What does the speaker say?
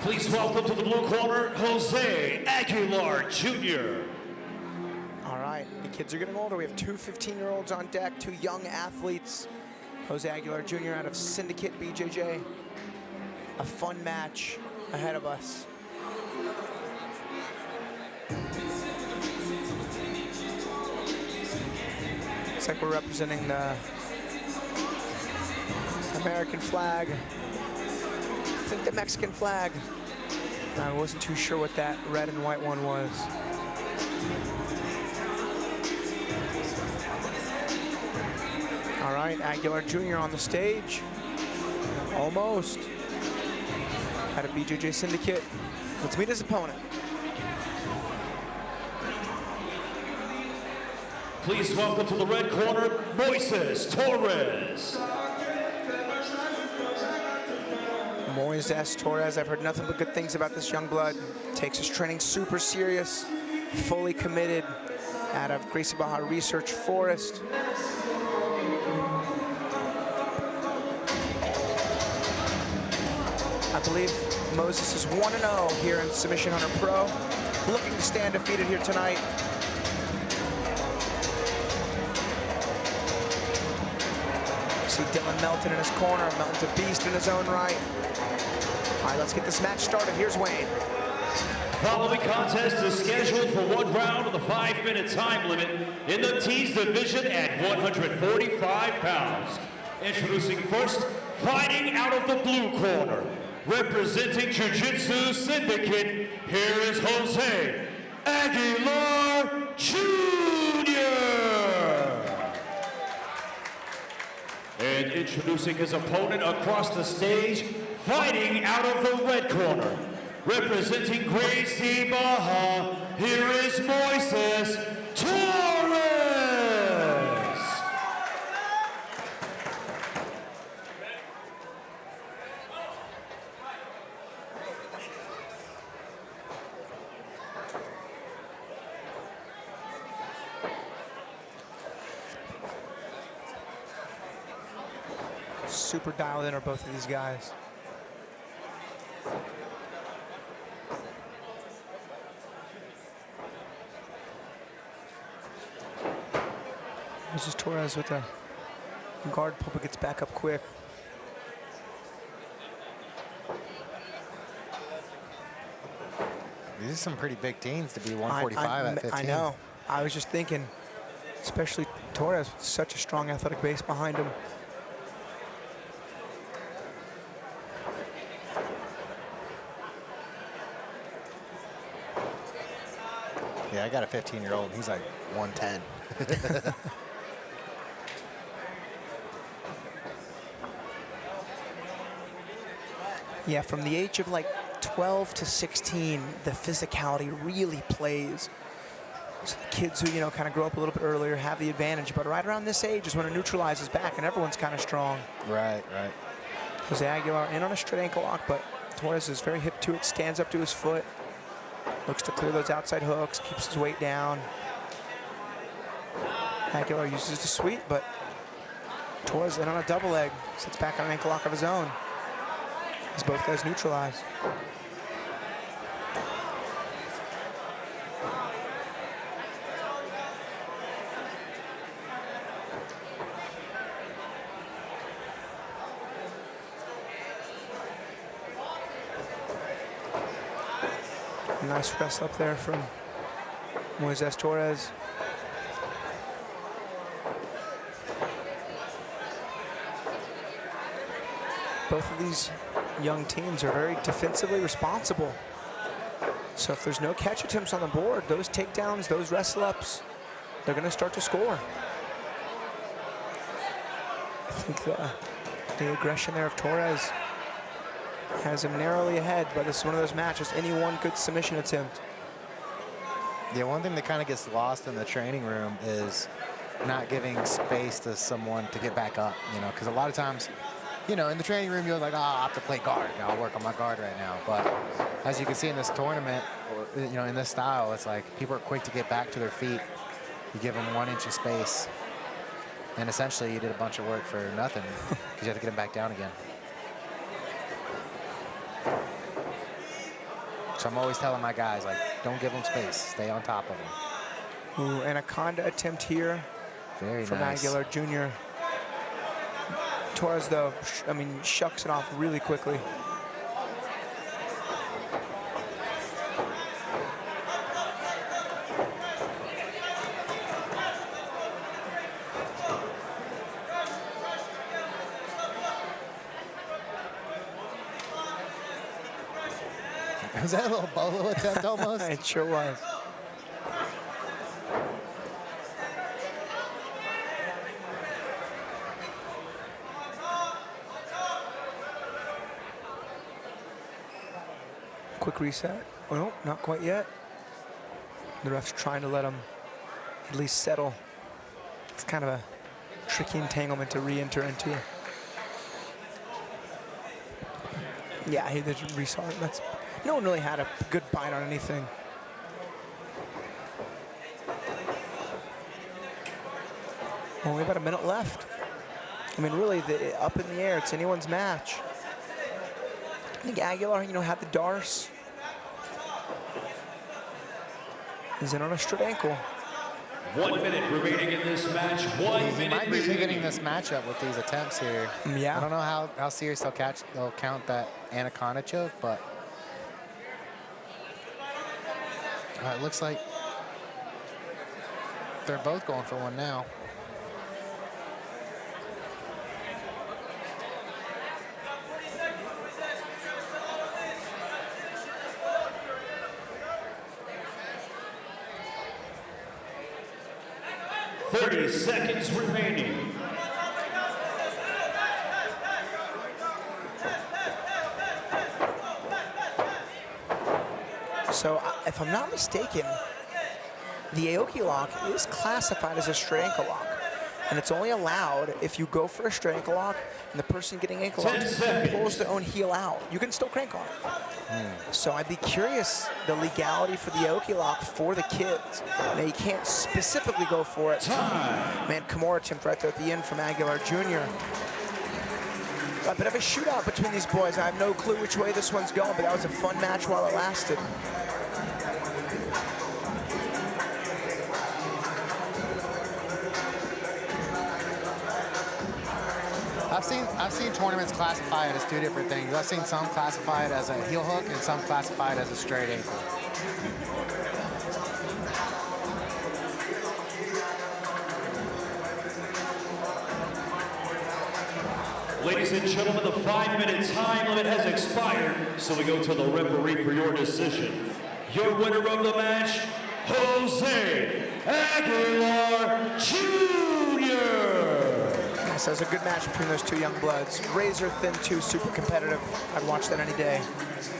Please welcome to the blue corner, Jose Aguilar Jr. All right, the kids are getting older. We have two 15-year-olds on deck, two young athletes. Jose Aguilar Jr. out of Syndicate BJJ. A fun match ahead of us. Looks like we're representing the American flag. I think the Mexican flag. I wasn't too sure what that red and white one was. All right, Aguilar Jr. on the stage. Almost. Out of BJJ Syndicate. Let's meet his opponent. Please welcome to the red corner, Moises Torres. Moises Torres, I've heard nothing but good things about this young blood. Takes his training super serious, fully committed, out of Gracie Baja Research Forest. I believe Moises is 1-0 here in Submission Hunter Pro. Looking to stand defeated here tonight. See Dylan Melton in his corner. Melton's a beast in his own right. All right, let's get this match started. Here's Wayne. Following contest is scheduled for one round of the 5-minute time limit in the Tees division at 145 pounds. Introducing first, fighting out of the blue corner, representing Jiu-Jitsu Syndicate, here is Jose Aguilar Jr. And introducing his opponent across the stage, fighting out of the red corner, representing Gracie Baja, here is Moises Torres. Super dialed in are both of these guys. Moises Torres with a guard pull, gets back up quick. These are some pretty big teams to be 145 at 15. I know. I was just thinking, especially Torres, with such a strong athletic base behind him. Yeah, I got a 15-year-old, and he's like 110. Yeah, from the age of like 12 to 16, the physicality really plays. So the kids who, you know, kind of grow up a little bit earlier have the advantage, but right around this age is when it neutralizes back and everyone's kind of strong. Right, right. Jose Aguilar in on a straight ankle lock, but Torres is very hip to it, stands up to his foot, looks to clear those outside hooks, keeps his weight down. Aguilar uses the sweep, but Torres in on a double leg, sits back on an ankle lock of his own, as both guys neutralize. Nice wrestle up there from Moises Torres. Both of these young teams are very defensively responsible. So if there's no catch attempts on the board, those takedowns, those wrestle-ups, they're going to start to score. I think the aggression there of Torres has him narrowly ahead, but this is one of those matches, any one good submission attempt. Yeah, one thing that kind of gets lost in the training room is not giving space to someone to get back up, you know, because a lot of times, you know, in the training room, you're like, oh, I have to play guard. I'll work on my guard right now. But as you can see in this tournament, or, you know, in this style, it's like people are quick to get back to their feet. You give them 1 inch of space, and essentially you did a bunch of work for nothing because you have to get them back down again. So I'm always telling my guys, like, don't give them space. Stay on top of them. Ooh, anaconda attempt here Very from nice. Aguilar Jr. Torres, though, shucks it off really quickly. Was that a little bolo attempt almost? It sure was. Quick reset. Oh, no, not quite yet. The ref's trying to let him at least settle. It's kind of a tricky entanglement to re-enter into. Yeah, he did restart. That's, no one really had a good bite on anything. Only about a minute left. I mean, really, up in the air, it's anyone's match. I think Aguilar, had the Darce. He's in on a straight ankle. 1 minute remaining in this match. He might be beginning this matchup with these attempts here. Yeah. I don't know how serious they'll count that anaconda choke, but it looks like they're both going for one now. .30 seconds remaining. So, if I'm not mistaken, the Aoki lock is classified as a straight ankle lock. And it's only allowed if you go for a straight ankle lock and the person getting ankle locked pulls their own heel out. You can still crank on it. So I'd be curious the legality for the Aoki lock for the kids. Now you can't specifically go for it. Man, Kimura attempt right there at the end from Aguilar Jr. A bit of a shootout between these boys. I have no clue which way this one's going, but that was a fun match while it lasted. I've seen tournaments classify it as two different things. I've seen some classify it as a heel hook and some classify it as a straight ankle. Ladies and gentlemen, the 5-minute time limit has expired, so we go to the referee for your decision. Your winner of the match, Jose Aguilar Jr. So it was a good match between those two young bloods. Razor thin, too, super competitive. I'd watch that any day.